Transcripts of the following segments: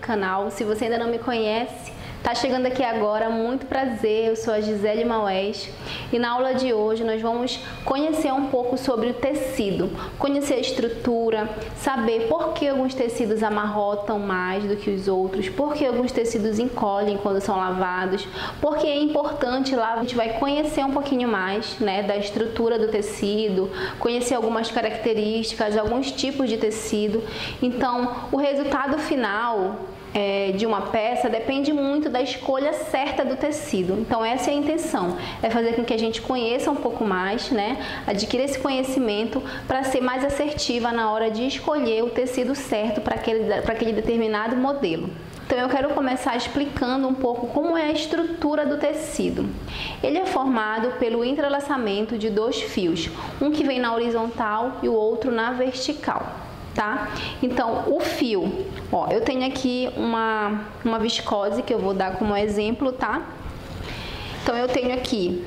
canal. Se você ainda não me conhece, tá chegando aqui agora, muito prazer, eu sou a Gisele Maués e na aula de hoje nós vamos conhecer um pouco sobre o tecido, conhecer a estrutura, saber por que alguns tecidos amarrotam mais do que os outros, por que alguns tecidos encolhem quando são lavados, porque é importante lá, a gente vai conhecer um pouquinho mais, né, da estrutura do tecido, conhecer algumas características, alguns tipos de tecido. Então, o resultado final de uma peça depende muito da escolha certa do tecido. Então essa é a intenção, é fazer com que a gente conheça um pouco mais, né? Adquirir esse conhecimento para ser mais assertiva na hora de escolher o tecido certo para aquele determinado modelo. Então eu quero começar explicando um pouco como é a estrutura do tecido. Ele é formado pelo entrelaçamento de dois fios, um que vem na horizontal e o outro na vertical. Tá? Então, o fio, ó, eu tenho aqui uma viscose que eu vou dar como exemplo, tá? Então, eu tenho aqui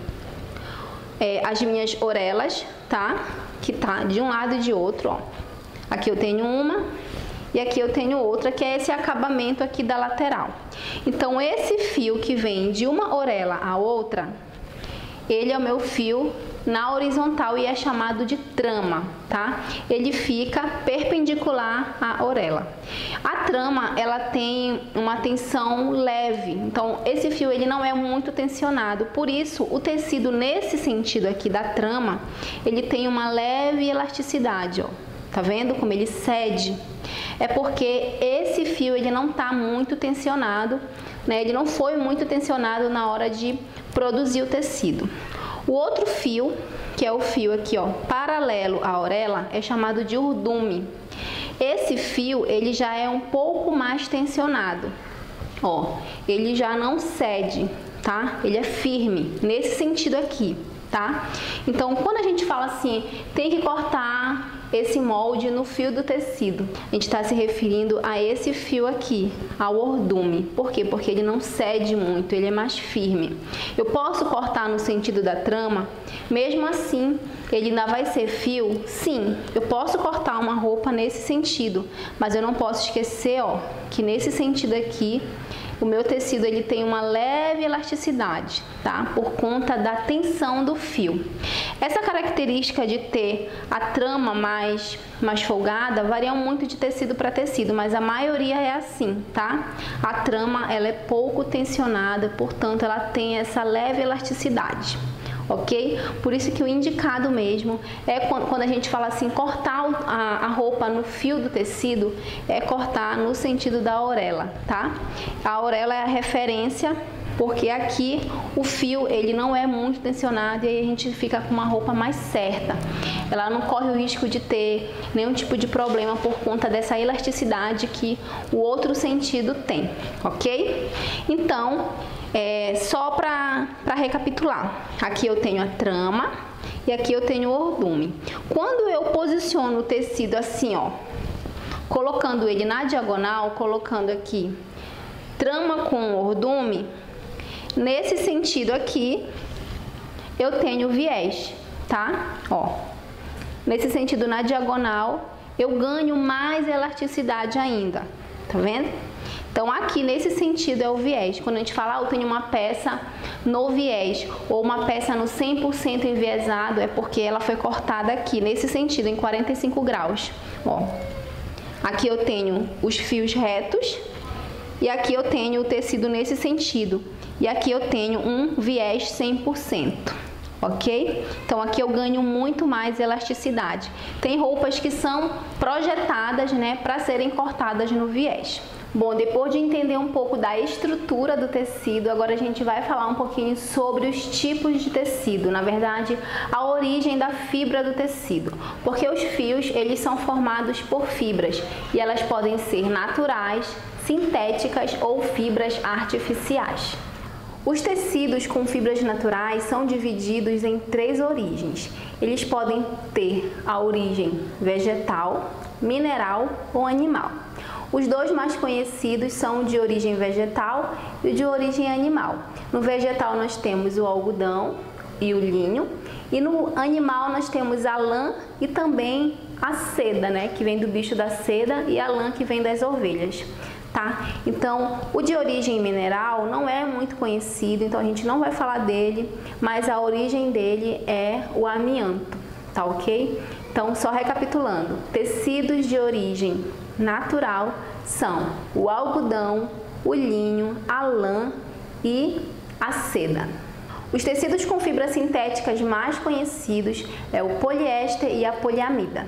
as minhas orelas, tá? Que tá de um lado e de outro, ó. Aqui eu tenho uma e aqui eu tenho outra, que é esse acabamento aqui da lateral. Então, esse fio que vem de uma orelha à outra, ele é o meu fio na horizontal e é chamado de trama, tá? Ele fica perpendicular à orelha. A trama, ela tem uma tensão leve, então esse fio ele não é muito tensionado, por isso o tecido nesse sentido aqui da trama, ele tem uma leve elasticidade, ó. Tá vendo como ele cede? É porque esse fio ele não tá muito tensionado, né? Ele não foi muito tensionado na hora de produzir o tecido. O outro fio, que é o fio aqui, ó, paralelo à orelha, é chamado de urdume. Esse fio, ele já é um pouco mais tensionado. Ó, ele já não cede, tá? Ele é firme, nesse sentido aqui, tá? Então, quando a gente fala assim, tem que cortar esse molde no fio do tecido, a gente está se referindo a esse fio aqui, ao urdume. Por quê? Porque ele não cede muito, ele é mais firme. Eu posso cortar no sentido da trama, mesmo assim, ele ainda vai ser fio? Sim, eu posso cortar uma roupa nesse sentido, mas eu não posso esquecer, ó, que nesse sentido aqui, o meu tecido ele tem uma leve elasticidade, tá? Por conta da tensão do fio. Essa característica de ter a trama mais folgada varia muito de tecido para tecido, mas a maioria é assim, tá? A trama ela é pouco tensionada, portanto ela tem essa leve elasticidade. Ok? Por isso que o indicado mesmo é quando a gente fala assim, cortar a roupa no fio do tecido, é cortar no sentido da orelha, tá? A orelha é a referência, porque aqui o fio ele não é muito tensionado e aí a gente fica com uma roupa mais certa. Ela não corre o risco de ter nenhum tipo de problema por conta dessa elasticidade que o outro sentido tem, ok? Então, só para recapitular, aqui eu tenho a trama e aqui eu tenho o urdume. Quando eu posiciono o tecido assim, ó, colocando ele na diagonal, colocando aqui trama com urdume, nesse sentido aqui eu tenho viés, tá? Ó, nesse sentido na diagonal eu ganho mais elasticidade ainda, tá vendo? Então, aqui nesse sentido é o viés. Quando a gente fala, eu tenho uma peça no viés ou uma peça no 100% enviesado, é porque ela foi cortada aqui, nesse sentido, em 45 graus. Ó, aqui eu tenho os fios retos e aqui eu tenho o tecido nesse sentido. E aqui eu tenho um viés 100%. Ok? Então aqui eu ganho muito mais elasticidade. Tem roupas que são projetadas, né, para serem cortadas no viés. Bom, depois de entender um pouco da estrutura do tecido, agora a gente vai falar um pouquinho sobre os tipos de tecido, na verdade, a origem da fibra do tecido, porque os fios, eles são formados por fibras e elas podem ser naturais, sintéticas ou fibras artificiais. Os tecidos com fibras naturais são divididos em 3 origens. Eles podem ter a origem vegetal, mineral ou animal. Os dois mais conhecidos são o de origem vegetal e o de origem animal. No vegetal nós temos o algodão e o linho, e no animal nós temos a lã e também a seda, né, que vem do bicho da seda, e a lã que vem das ovelhas. tá? Então, o de origem mineral não é muito conhecido, então a gente não vai falar dele, mas a origem dele é o amianto, tá ok? Então, só recapitulando, tecidos de origem natural são o algodão, o linho, a lã e a seda. Os tecidos com fibras sintéticas mais conhecidos é o poliéster e a poliamida.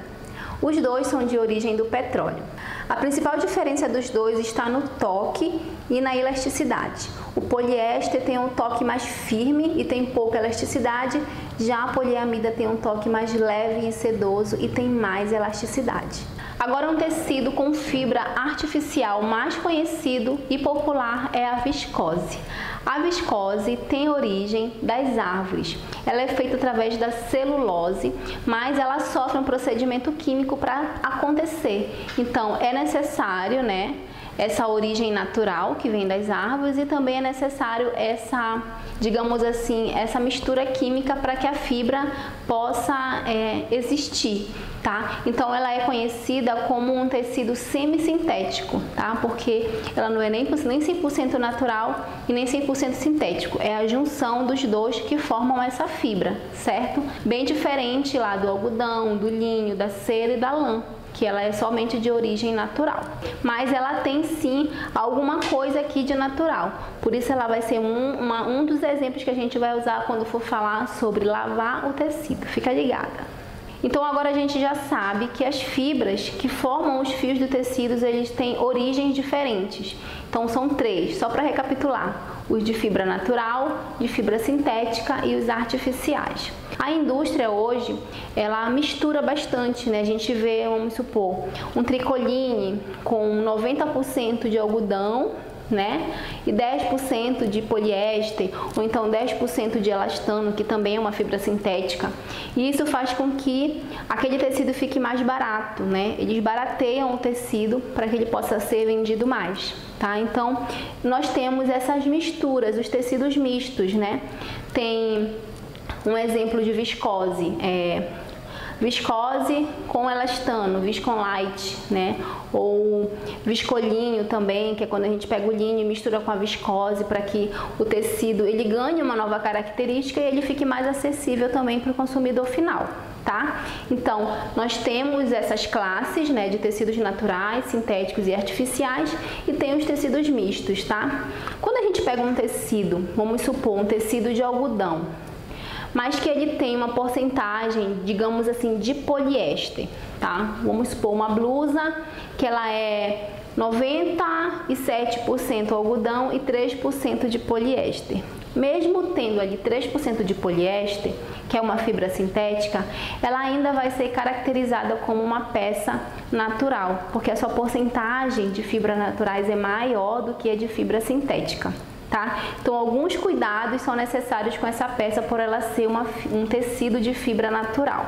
Os dois são de origem do petróleo. A principal diferença dos dois está no toque e na elasticidade. O poliéster tem um toque mais firme e tem pouca elasticidade, já a poliamida tem um toque mais leve e sedoso e tem mais elasticidade. Agora, um tecido com fibra artificial mais conhecido e popular é a viscose. A viscose tem origem das árvores. Ela é feita através da celulose, mas ela sofre um procedimento químico para acontecer. Então, é necessário, né, essa origem natural que vem das árvores e também é necessário essa, digamos assim, essa mistura química para que a fibra possa existir, tá? Então ela é conhecida como um tecido semissintético, tá? Porque ela não é nem 100% natural e nem 100% sintético, é a junção dos dois que formam essa fibra, certo? Bem diferente lá do algodão, do linho, da cera e da lã, que ela é somente de origem natural, mas ela tem sim alguma coisa aqui de natural, por isso ela vai ser um dos exemplos que a gente vai usar quando for falar sobre lavar o tecido, fica ligada. Então agora a gente já sabe que as fibras que formam os fios do tecido, eles têm origens diferentes, então são 3, só para recapitular: os de fibra natural, de fibra sintética e os artificiais. A indústria hoje, ela mistura bastante, né? A gente vê, vamos supor, um tricoline com 90% de algodão, né? E 10% de poliéster, ou então 10% de elastano, que também é uma fibra sintética. E isso faz com que aquele tecido fique mais barato, né? Eles barateiam o tecido para que ele possa ser vendido mais, tá? Então, nós temos essas misturas, os tecidos mistos, né? Tem um exemplo de viscose, viscose com elastano, viscolite, né? Ou viscolinho também, que é quando a gente pega o linho e mistura com a viscose para que o tecido ele ganhe uma nova característica e ele fique mais acessível também para o consumidor final, tá? Então, nós temos essas classes, né, de tecidos naturais, sintéticos e artificiais, e tem os tecidos mistos, tá? Quando a gente pega um tecido, vamos supor, um tecido de algodão, mas que ele tem uma porcentagem, digamos assim, de poliéster, tá? Vamos supor uma blusa que ela é 97% algodão e 3% de poliéster. Mesmo tendo ali 3% de poliéster, que é uma fibra sintética, ela ainda vai ser caracterizada como uma peça natural, porque a sua porcentagem de fibras naturais é maior do que a de fibra sintética. Tá? Então, alguns cuidados são necessários com essa peça por ela ser um tecido de fibra natural.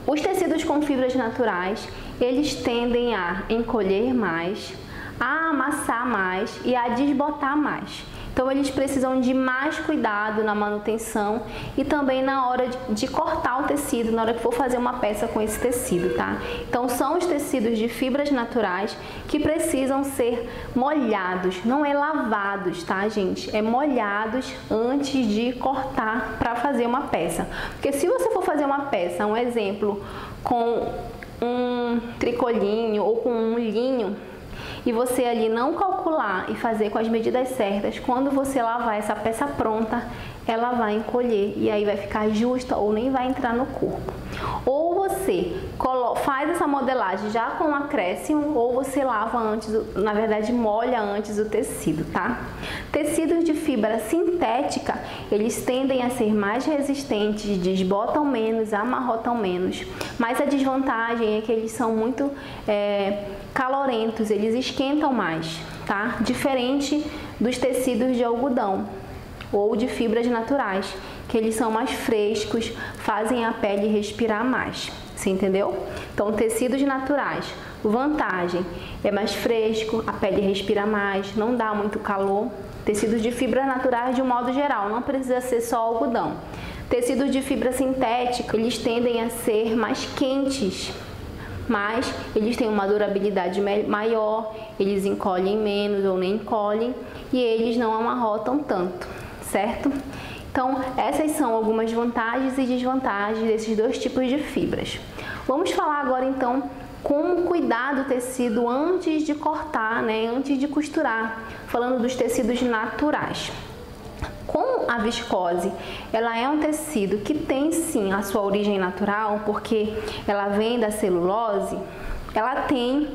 Os tecidos com fibras naturais, eles tendem a encolher mais, a amassar mais e a desbotar mais. Então, eles precisam de mais cuidado na manutenção e também na hora de cortar o tecido, na hora que for fazer uma peça com esse tecido, tá? Então, são os tecidos de fibras naturais que precisam ser molhados, não é lavados, tá, gente? É molhados antes de cortar para fazer uma peça. Porque se você for fazer uma peça, um exemplo, com um tricolinho ou com um linho, e você ali não calcular e fazer com as medidas certas, quando você lavar essa peça pronta, ela vai encolher e aí vai ficar justa ou nem vai entrar no corpo. Ou você faz essa modelagem já com acréscimo, ou você lava antes, na verdade molha antes o tecido, tá? Tecidos de fibra sintética, eles tendem a ser mais resistentes, desbotam menos, amarrotam menos, mas a desvantagem é que eles são muito calorentos, eles esquentam mais, tá? Diferente dos tecidos de algodão ou de fibras naturais, que eles são mais frescos, fazem a pele respirar mais. Você entendeu? Então, tecidos naturais, vantagem, é mais fresco, a pele respira mais, não dá muito calor. Tecidos de fibras naturais de um modo geral, não precisa ser só algodão. Tecidos de fibra sintética, eles tendem a ser mais quentes, mas eles têm uma durabilidade maior, eles encolhem menos ou nem encolhem e eles não amarrotam tanto, certo? Então, essas são algumas vantagens e desvantagens desses dois tipos de fibras. Vamos falar agora então como cuidar do tecido antes de cortar, né? Antes de costurar, falando dos tecidos naturais. Com a viscose, ela é um tecido que tem sim a sua origem natural, porque ela vem da celulose, ela tem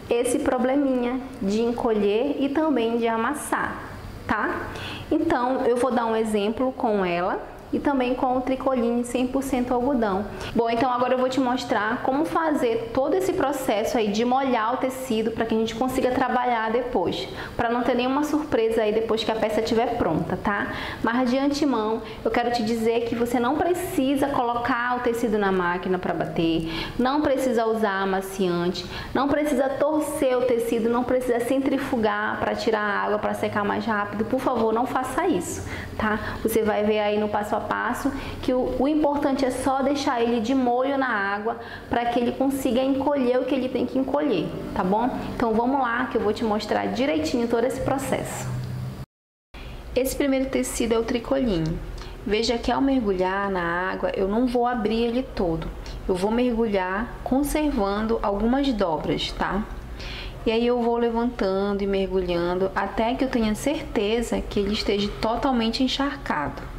esse probleminha de encolher e também de amassar, tá? Então, eu vou dar um exemplo com ela e também com o tricoline 100% algodão. Bom, então agora eu vou te mostrar como fazer todo esse processo aí de molhar o tecido para que a gente consiga trabalhar depois, para não ter nenhuma surpresa aí depois que a peça estiver pronta, tá? Mas de antemão, eu quero te dizer que você não precisa colocar o tecido na máquina para bater, não precisa usar amaciante, não precisa torcer o tecido, não precisa centrifugar para tirar a água, para secar mais rápido. Por favor, não faça isso, tá? Você vai ver aí no passo a passo que o importante é só deixar ele de molho na água para que ele consiga encolher o que ele tem que encolher, tá bom? Então vamos lá que eu vou te mostrar direitinho todo esse processo. Esse primeiro tecido é o tricoline. Veja que ao mergulhar na água eu não vou abrir ele todo, eu vou mergulhar conservando algumas dobras, tá? E aí eu vou levantando e mergulhando até que eu tenha certeza que ele esteja totalmente encharcado.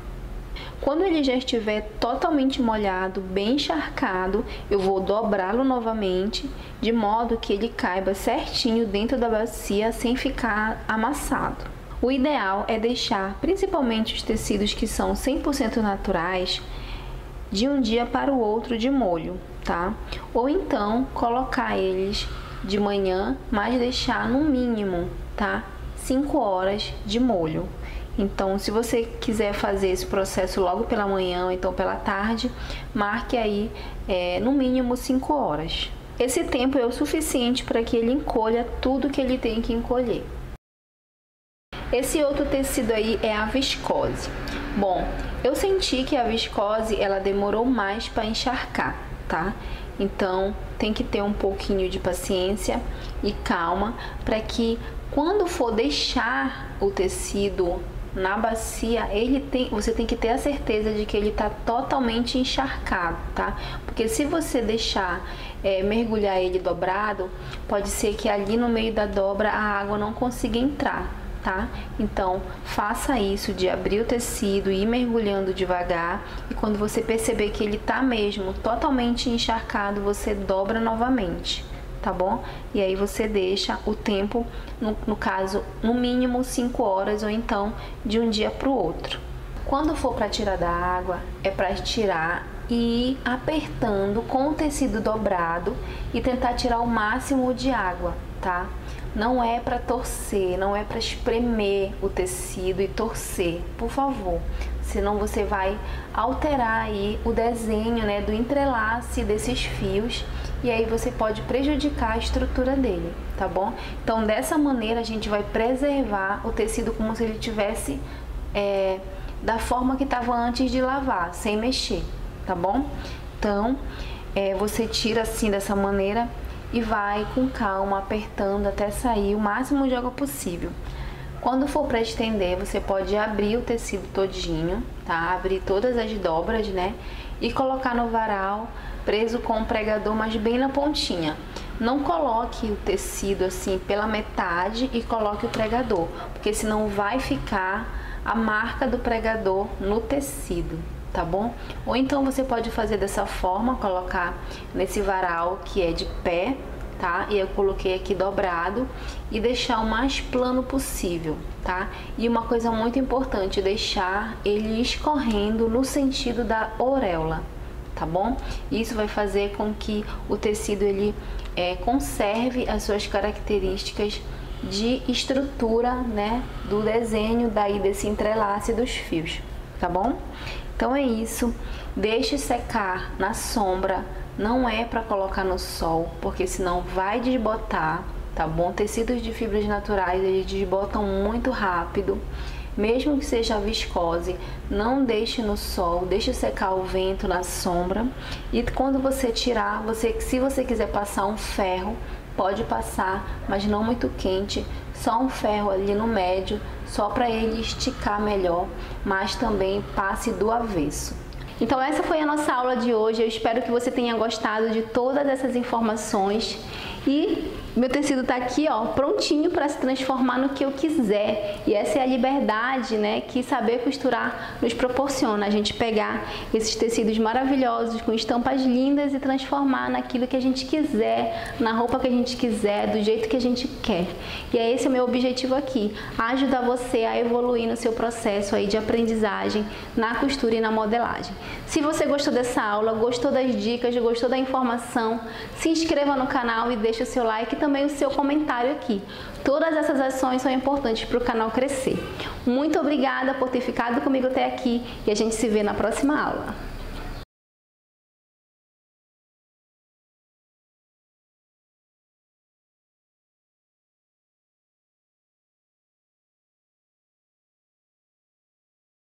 Quando ele já estiver totalmente molhado, bem encharcado, eu vou dobrá-lo novamente, de modo que ele caiba certinho dentro da bacia sem ficar amassado. O ideal é deixar, principalmente os tecidos que são 100% naturais, de um dia para o outro de molho, tá? Ou então colocar eles de manhã, mas deixar no mínimo, tá? 5 horas de molho. Então, se você quiser fazer esse processo logo pela manhã ou então pela tarde, marque aí no mínimo 5 horas. Esse tempo é o suficiente para que ele encolha tudo que ele tem que encolher. Esse outro tecido aí é a viscose. Bom, eu senti que a viscose ela demorou mais para encharcar, tá? Então, tem que ter um pouquinho de paciência e calma para que quando for deixar o tecido na bacia, você tem que ter a certeza de que ele está totalmente encharcado, tá? Porque se você deixar mergulhar ele dobrado, pode ser que ali no meio da dobra a água não consiga entrar, tá? Então, faça isso de abrir o tecido e ir mergulhando devagar, e quando você perceber que ele tá mesmo totalmente encharcado, você dobra novamente, tá bom? E aí você deixa o tempo, no caso, no mínimo 5 horas ou então de um dia para o outro. Quando for para tirar da água, é para tirar e ir apertando com o tecido dobrado e tentar tirar o máximo de água, tá? Não é para torcer, não é para espremer o tecido e torcer, por favor. Senão você vai alterar aí o desenho, né, do entrelace desses fios e aí você pode prejudicar a estrutura dele, tá bom? Então dessa maneira a gente vai preservar o tecido como se ele tivesse da forma que estava antes de lavar, sem mexer, tá bom? Então você tira assim dessa maneira e vai com calma apertando até sair o máximo de água possível. Quando for para estender, você pode abrir o tecido todinho, tá? Abrir todas as dobras, né? E colocar no varal, preso com um pregador, mas bem na pontinha. Não coloque o tecido assim pela metade e coloque o pregador, porque senão vai ficar a marca do pregador no tecido, tá bom? Ou então você pode fazer dessa forma, colocar nesse varal que é de pé, tá? E eu coloquei aqui dobrado e deixar o mais plano possível, tá? E uma coisa muito importante, deixar ele escorrendo no sentido da auréola, tá bom? Isso vai fazer com que o tecido ele conserve as suas características de estrutura, né, do desenho daí desse entrelace dos fios, tá bom? Então é isso, deixe secar na sombra, não é para colocar no sol, porque senão vai desbotar, tá bom? Tecidos de fibras naturais, eles desbotam muito rápido, mesmo que seja viscose, não deixe no sol, deixe secar o vento na sombra. E quando você tirar, se você quiser passar um ferro, pode passar, mas não muito quente, só um ferro ali no médio, só para ele esticar melhor, mas também passe do avesso. Então essa foi a nossa aula de hoje, eu espero que você tenha gostado de todas essas informações e meu tecido tá aqui, ó, prontinho para se transformar no que eu quiser. E essa é a liberdade, né, que saber costurar nos proporciona, a gente pegar esses tecidos maravilhosos com estampas lindas e transformar naquilo que a gente quiser, na roupa que a gente quiser, do jeito que a gente quer. E é esse o meu objetivo aqui, ajudar você a evoluir no seu processo aí de aprendizagem na costura e na modelagem. Se você gostou dessa aula, gostou das dicas, gostou da informação, se inscreva no canal e deixe o seu like e também o seu comentário aqui. Todas essas ações são importantes para o canal crescer. Muito obrigada por ter ficado comigo até aqui e a gente se vê na próxima aula.